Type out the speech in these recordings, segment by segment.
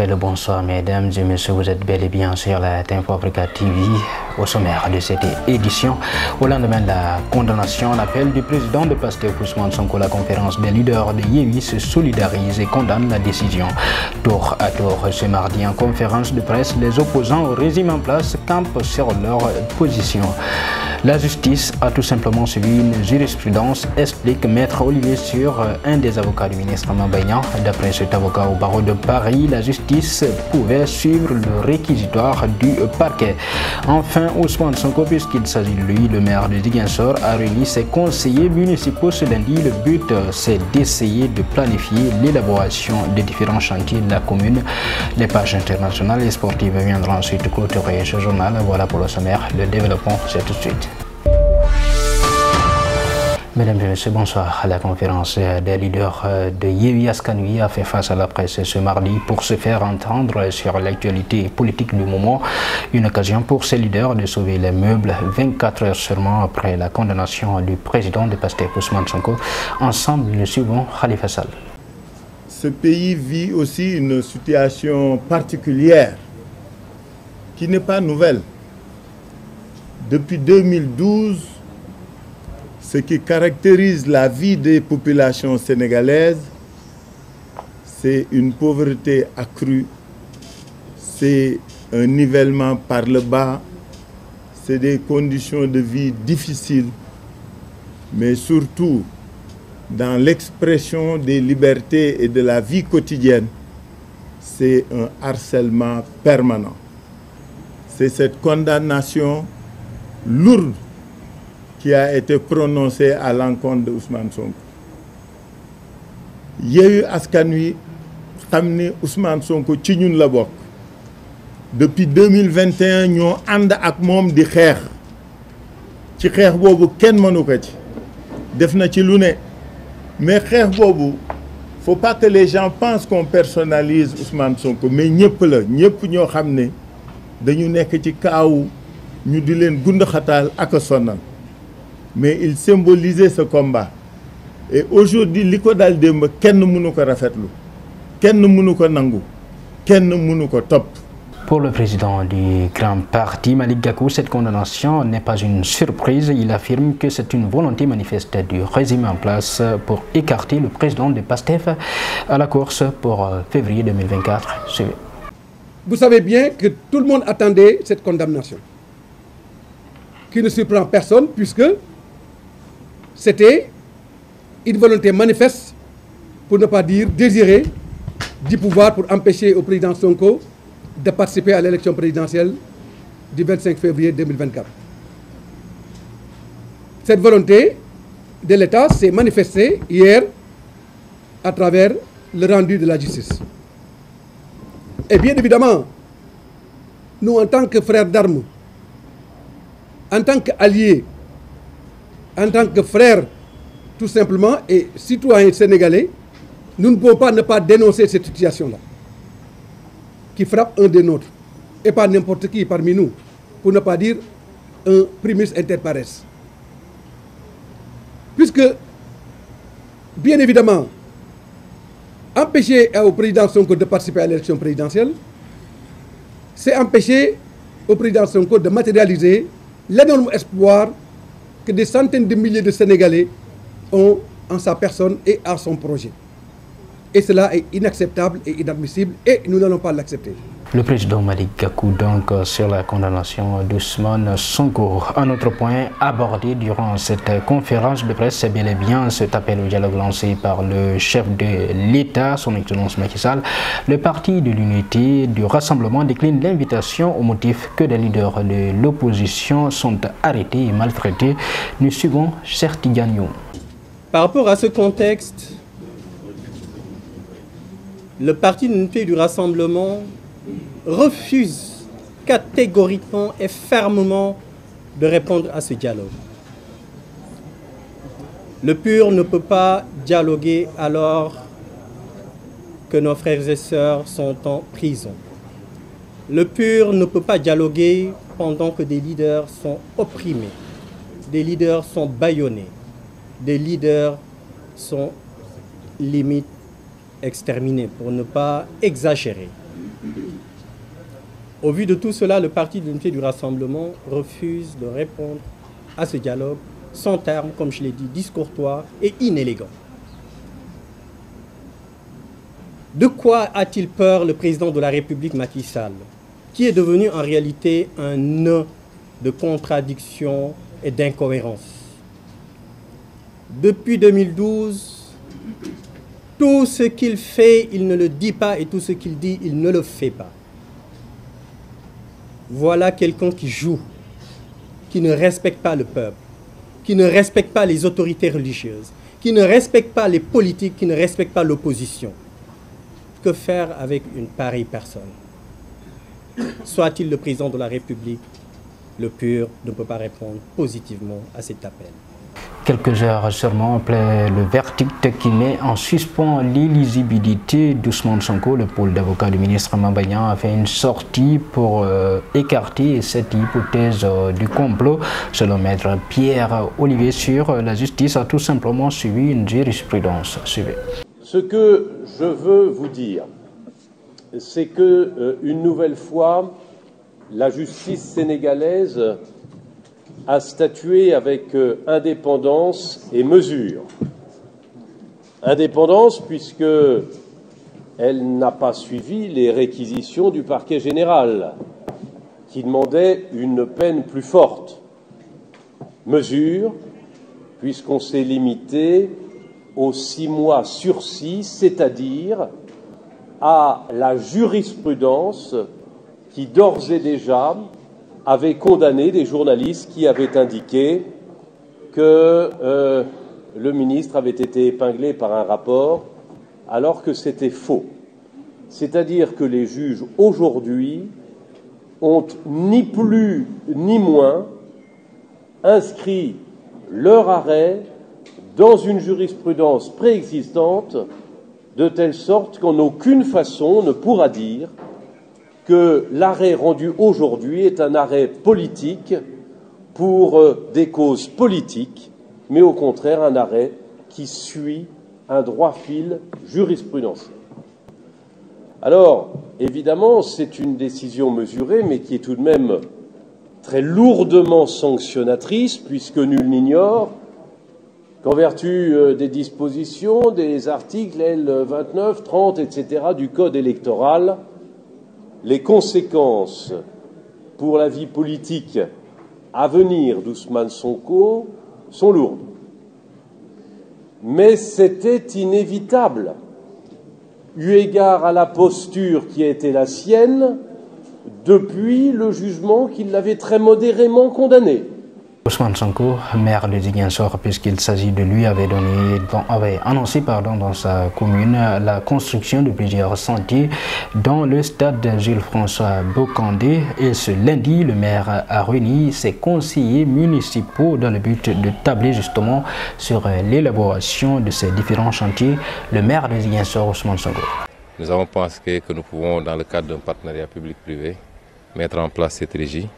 fait le bonsoir mesdames et messieurs, vous êtes bel et bien sur la Info Africa TV. Au sommaire de cette édition, au lendemain de la condamnation, l'appel du président de Pastef Ousmane Sonko, la conférence des leaders de Yewwi se solidarise et condamne la décision. Tour à tour ce mardi en conférence de presse, les opposants au régime en place campent sur leur position. La justice a tout simplement suivi une jurisprudence, explique Maître Olivier Sur, un des avocats du ministre Mbaye Niang. D'après cet avocat au barreau de Paris, la justice pouvait suivre le réquisitoire du parquet. Enfin, Ousmane Sonko, puisqu'il s'agit de lui, le maire de Ziguinchor, a réuni ses conseillers municipaux ce lundi. Le but, c'est d'essayer de planifier l'élaboration des différents chantiers de la commune. Les pages internationales et sportives viendront ensuite clôturer ce journal. Voilà pour le sommaire. Le développement, c'est tout de suite. Mesdames et messieurs, bonsoir. La conférence des leaders de Yewwi Askan Wi a fait face à la presse ce mardi pour se faire entendre sur l'actualité politique du moment. Une occasion pour ces leaders de sauver les meubles 24 heures seulement après la condamnation du président de Pastef Ousmane Sonko. Ensemble, nous suivons Khalifa Sall. Ce pays vit aussi une situation particulière qui n'est pas nouvelle. Depuis 2012, ce qui caractérise la vie des populations sénégalaises, c'est une pauvreté accrue, c'est un nivellement par le bas, c'est des conditions de vie difficiles, mais surtout dans l'expression des libertés et de la vie quotidienne, c'est un harcèlement permanent. C'est cette condamnation lourde qui a été prononcée à l'encontre de Ousmane Sonko. Yewwi Askan Wi xam ni Ousmane Sonko ci ñun la bokk. Depuis 2021 ñoo ànd ak moom di xeex. Ci xeex boobu kenn mënu ko ci. Def na ci lu ne. Mais xeex boobu, faut pas que les gens pensent qu'on personnalise Ousmane Sonko, mais ñëpp la, ñëpp ñoo xam ne dañu nekk ci kaawu ñu di leen gund xataal ak a sonal. Mais il symbolisait ce combat. Et aujourd'hui, li ko dal démb kenn mënu ko rafetlu, kenn mënu ko nangu, kenn mënu ko topp. Pour le président du grand parti, Malick Gakou, cette condamnation n'est pas une surprise. Il affirme que c'est une volonté manifeste du régime en place pour écarter le président de Pastef à la course pour février 2024. Vous savez bien que tout le monde attendait cette condamnation, qui ne surprend personne puisque c'était une volonté manifeste, pour ne pas dire désirée, du pouvoir pour empêcher au président Sonko de participer à l'élection présidentielle du 25 février 2024. Cette volonté de l'État s'est manifestée hier à travers le rendu de la justice. Et bien évidemment, nous en tant que frères d'armes, en tant qu'alliés, en tant que frères, tout simplement, et citoyens sénégalais, nous ne pouvons pas ne pas dénoncer cette situation-là, qui frappe un des nôtres, et pas n'importe qui parmi nous, pour ne pas dire un primus inter pares. Puisque, bien évidemment, empêcher au président Sonko de participer à l'élection présidentielle, c'est empêcher au président Sonko de matérialiser l'énorme espoir que des centaines de milliers de Sénégalais ont en sa personne et en son projet. Et cela est inacceptable et inadmissible et nous n'allons pas l'accepter. Le président Malick Gakou donc sur la condamnation d'Ousmane Sonko. Un autre point abordé durant cette conférence de presse, c'est bel et bien cet appel au dialogue lancé par le chef de l'État, son Excellence Macky Sall. Le parti de l'unité du rassemblement décline l'invitation au motif que les leaders de l'opposition sont arrêtés et maltraités. Nous suivons Cheikh Tidiane Youm. Par rapport à ce contexte, le parti de l'unité du rassemblement refuse catégoriquement et fermement de répondre à ce dialogue. Le PUR ne peut pas dialoguer alors que nos frères et sœurs sont en prison. Le PUR ne peut pas dialoguer pendant que des leaders sont opprimés, des leaders sont bâillonnés, des leaders sont limite exterminés, pour ne pas exagérer. Au vu de tout cela, le Parti de l'Unité du Rassemblement refuse de répondre à ce dialogue sans terme, comme je l'ai dit, discourtois et inélégant. De quoi a-t-il peur le président de la République Macky Sall, qui est devenu en réalité un nœud de contradiction et d'incohérence? Depuis 2012, tout ce qu'il fait, il ne le dit pas, et tout ce qu'il dit, il ne le fait pas. Voilà quelqu'un qui joue, qui ne respecte pas le peuple, qui ne respecte pas les autorités religieuses, qui ne respecte pas les politiques, qui ne respecte pas l'opposition. Que faire avec une pareille personne? Soit-il le président de la République, le PUR ne peut pas répondre positivement à cet appel. Quelques heures seulement après le verdict qui met en suspens l'éligibilité d'Ousmane Sonko, le pôle d'avocat du ministre Maba Niang a fait une sortie pour écarter cette hypothèse du complot. Selon maître Pierre-Olivier Sur, la justice a tout simplement suivi une jurisprudence. Suivez. Ce que je veux vous dire, c'est que une nouvelle fois, la justice sénégalaise a statué avec indépendance et mesure. Indépendance puisque elle n'a pas suivi les réquisitions du parquet général, qui demandait une peine plus forte. Mesure, puisqu'on s'est limité aux 6 mois sursis, c'est-à-dire à la jurisprudence qui d'ores et déjà avait condamné des journalistes qui avaient indiqué que le ministre avait été épinglé par un rapport alors que c'était faux. C'est-à-dire que les juges aujourd'hui ont ni plus ni moins inscrit leur arrêt dans une jurisprudence préexistante, de telle sorte qu'en aucune façon on ne pourra dire que l'arrêt rendu aujourd'hui est un arrêt politique pour des causes politiques, mais au contraire un arrêt qui suit un droit fil jurisprudentiel. Alors, évidemment, c'est une décision mesurée, mais qui est tout de même très lourdement sanctionnatrice, puisque nul n'ignore qu'en vertu des dispositions des articles L29, 30, etc. du Code électoral, les conséquences pour la vie politique à venir d'Ousmane Sonko sont lourdes. Mais c'était inévitable, eu égard à la posture qui a été la sienne depuis le jugement qui l'avait très modérément condamné. Ousmane Sonko, maire de Ziguinchor, puisqu'il s'agit de lui, avait annoncé dans sa commune la construction de plusieurs sentiers dans le stade Jules-François Bocandé. Et ce lundi, le maire a réuni ses conseillers municipaux dans le but de tabler justement sur l'élaboration de ces différents chantiers. Le maire de Ziguinchor, Ousmane Sonko. Nous avons pensé que nous pouvons, dans le cadre d'un partenariat public-privé, mettre en place cette régie,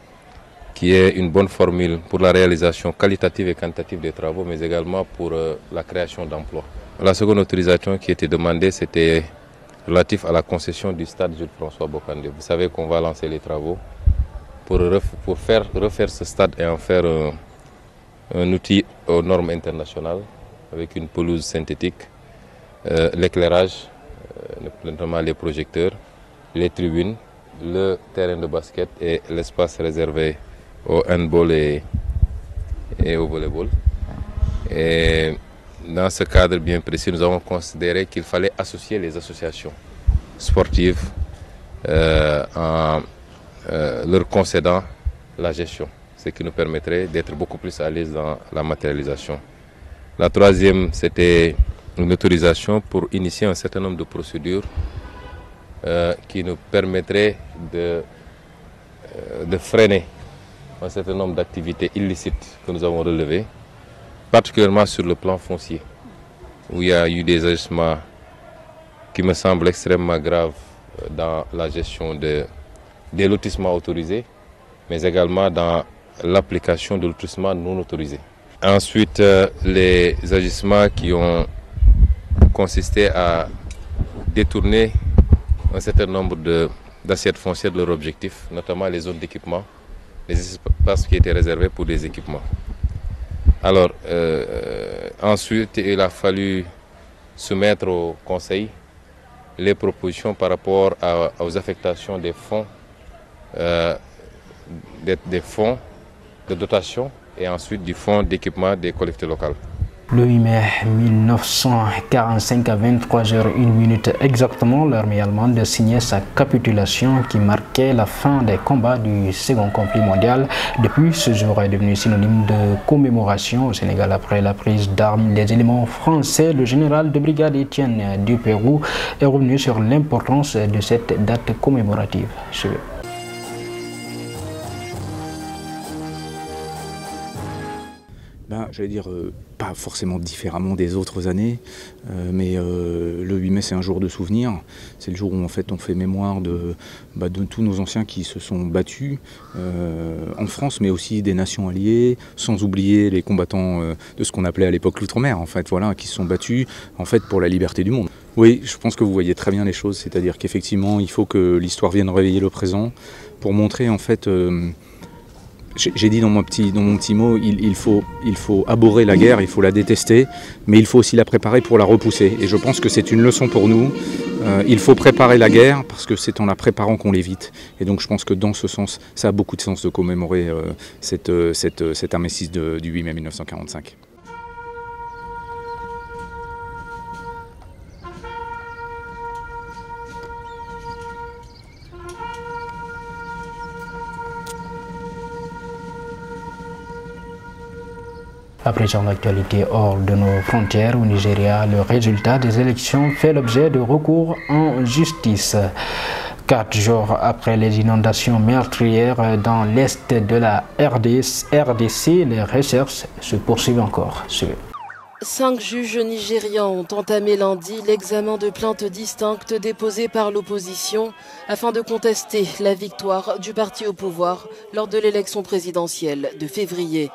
qui est une bonne formule pour la réalisation qualitative et quantitative des travaux, mais également pour la création d'emplois. La seconde autorisation qui était demandée, c'était relatif à la concession du stade Jules-François Bocandé. Vous savez qu'on va lancer les travaux pour refaire ce stade et en faire un outil aux normes internationales, avec une pelouse synthétique, l'éclairage, notamment les projecteurs, les tribunes, le terrain de basket et l'espace réservé au handball et au volleyball. Et dans ce cadre bien précis, nous avons considéré qu'il fallait associer les associations sportives en leur concédant la gestion, ce qui nous permettrait d'être beaucoup plus à l'aise dans la matérialisation. La troisième, c'était une autorisation pour initier un certain nombre de procédures qui nous permettrait de freiner un certain nombre d'activités illicites que nous avons relevées, particulièrement sur le plan foncier, où il y a eu des agissements qui me semblent extrêmement graves dans la gestion des lotissements autorisés, mais également dans l'application de lotissements non autorisés. Ensuite, les agissements qui ont consisté à détourner un certain nombre de d'assiette foncière de leur objectif, notamment les zones d'équipement, les espaces qui étaient réservés pour des équipements. Alors, ensuite, il a fallu soumettre au Conseil les propositions par rapport aux affectations des fonds, des fonds de dotation et ensuite du fonds d'équipement des collectivités locales. Le 8 mai 1945 à 23h01 exactement, l'armée allemande signait sa capitulation qui marquait la fin des combats du second conflit mondial. Depuis, ce jour est devenu synonyme de commémoration au Sénégal après la prise d'armes des éléments français. Le général de brigade Étienne du Pérou est revenu sur l'importance de cette date commémorative. J'allais dire, pas forcément différemment des autres années, mais le 8 mai c'est un jour de souvenir. C'est le jour où en fait on fait mémoire de tous nos anciens qui se sont battus en France, mais aussi des nations alliées, sans oublier les combattants de ce qu'on appelait à l'époque l'outre-mer, en fait, voilà, qui se sont battus en fait pour la liberté du monde. Oui, je pense que vous voyez très bien les choses, c'est-à-dire qu'effectivement il faut que l'histoire vienne réveiller le présent pour montrer en fait. J'ai dit dans mon petit mot, il faut abhorrer la guerre, il faut la détester, mais il faut aussi la préparer pour la repousser. Et je pense que c'est une leçon pour nous. Il faut préparer la guerre parce que c'est en la préparant qu'on l'évite. Et donc je pense que dans ce sens, ça a beaucoup de sens de commémorer cet armistice du 8 mai 1945. À présent, l'actualité hors de nos frontières au Nigeria, le résultat des élections fait l'objet de recours en justice. 4 jours après les inondations meurtrières dans l'est de la RDC, les recherches se poursuivent encore. 5 juges nigérians ont entamé lundi l'examen de plaintes distinctes déposées par l'opposition afin de contester la victoire du parti au pouvoir lors de l'élection présidentielle de février.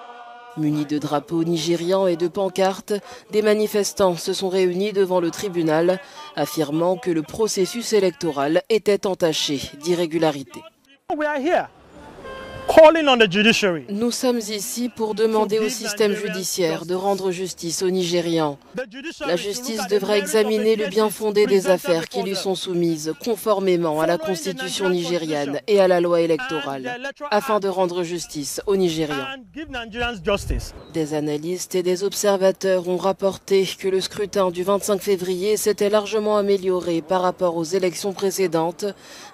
Munis de drapeaux nigérians et de pancartes, des manifestants se sont réunis devant le tribunal, affirmant que le processus électoral était entaché d'irrégularités. Nous sommes ici pour demander au système judiciaire de rendre justice aux Nigérians. La justice devra examiner le bien fondé des affaires qui lui sont soumises conformément à la constitution nigériane et à la loi électorale, afin de rendre justice aux Nigérians. Des analystes et des observateurs ont rapporté que le scrutin du 25 février s'était largement amélioré par rapport aux élections précédentes.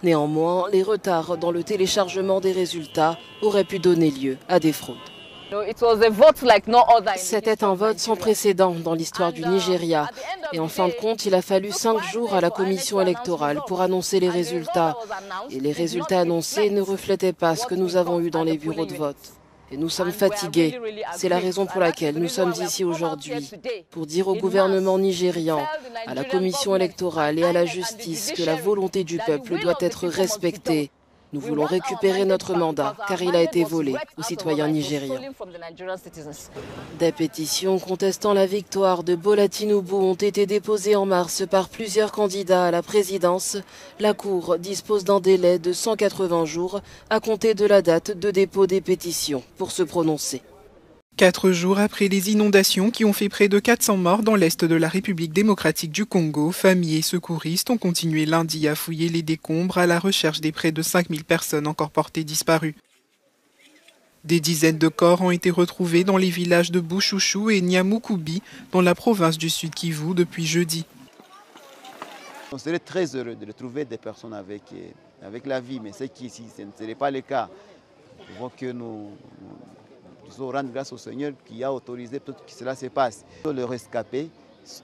Néanmoins, les retards dans le téléchargement des résultats aurait pu donner lieu à des fraudes. C'était un vote sans précédent dans l'histoire du Nigeria. Et en fin de compte, il a fallu 5 jours à la commission électorale pour annoncer les résultats. Et les résultats annoncés ne reflétaient pas ce que nous avons eu dans les bureaux de vote. Et nous sommes fatigués. C'est la raison pour laquelle nous sommes ici aujourd'hui, pour dire au gouvernement nigérian, à la commission électorale et à la justice que la volonté du peuple doit être respectée. Nous voulons récupérer notre mandat car il a été volé aux citoyens nigérians. Des pétitions contestant la victoire de Bola Tinubu ont été déposées en mars par plusieurs candidats à la présidence. La Cour dispose d'un délai de 180 jours à compter de la date de dépôt des pétitions pour se prononcer. 4 jours après les inondations qui ont fait près de 400 morts dans l'est de la République démocratique du Congo, familles et secouristes ont continué lundi à fouiller les décombres à la recherche des près de 5000 personnes encore portées disparues. Des dizaines de corps ont été retrouvés dans les villages de Bouchouchou et Niamoukubi, dans la province du Sud Kivu, depuis jeudi. On serait très heureux de retrouver des personnes avec la vie, mais ce ne serait pas le cas. Il faut que nous rendre grâce au Seigneur qui a autorisé tout que cela se passe. Les rescapés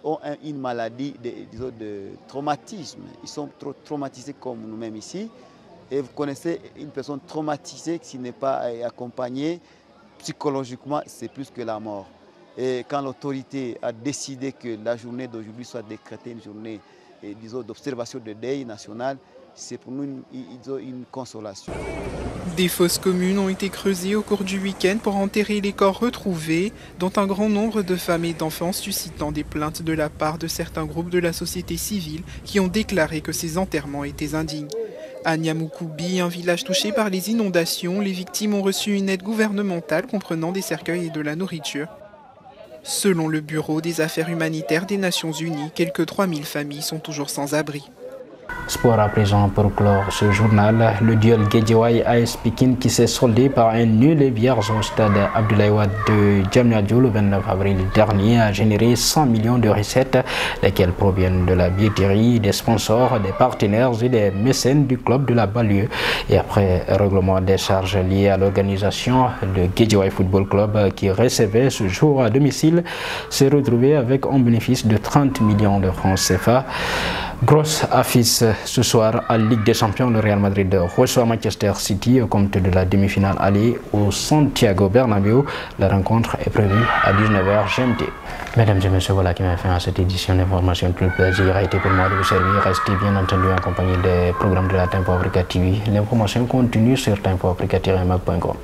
ont une maladie de traumatisme. Ils sont trop traumatisés comme nous-mêmes ici. Et vous connaissez une personne traumatisée qui n'est pas accompagnée psychologiquement, c'est plus que la mort. Et quand l'autorité a décidé que la journée d'aujourd'hui soit décrétée une journée d'observation de deuil national, c'est pour nous une consolation. Des fosses communes ont été creusées au cours du week-end pour enterrer les corps retrouvés, dont un grand nombre de femmes et d'enfants, suscitant des plaintes de la part de certains groupes de la société civile qui ont déclaré que ces enterrements étaient indignes. À Nyamukoubi, un village touché par les inondations, les victimes ont reçu une aide gouvernementale comprenant des cercueils et de la nourriture. Selon le Bureau des affaires humanitaires des Nations Unies, quelques 3000 familles sont toujours sans abri. Sport à présent pour clore ce journal. Le duel Guédiawaye-AS Pikine qui s'est soldé par un nul et vierge au stade Abdoulaye Wade de Diamniadio le 29 avril dernier a généré 100 millions de recettes, lesquelles proviennent de la billetterie, des sponsors, des partenaires et des mécènes du club de la banlieue. Et après règlement des charges liées à l'organisation, le Guédiawaye Football Club qui recevait ce jour à domicile s'est retrouvé avec un bénéfice de 30 millions de francs CFA. Grosse affiche ce soir à Ligue des Champions. Le Real Madrid reçoit Manchester City au compte de la demi-finale aller au Santiago Bernabéu. La rencontre est prévue à 19h GMT. Mesdames et messieurs, voilà qui m'a fait à cette édition d'information. Tout le plaisir a été pour moi de vous servir. Restez bien entendu en compagnie des programmes de la Tempo Africa TV. L'information continue sur tempoafrica-mag.com.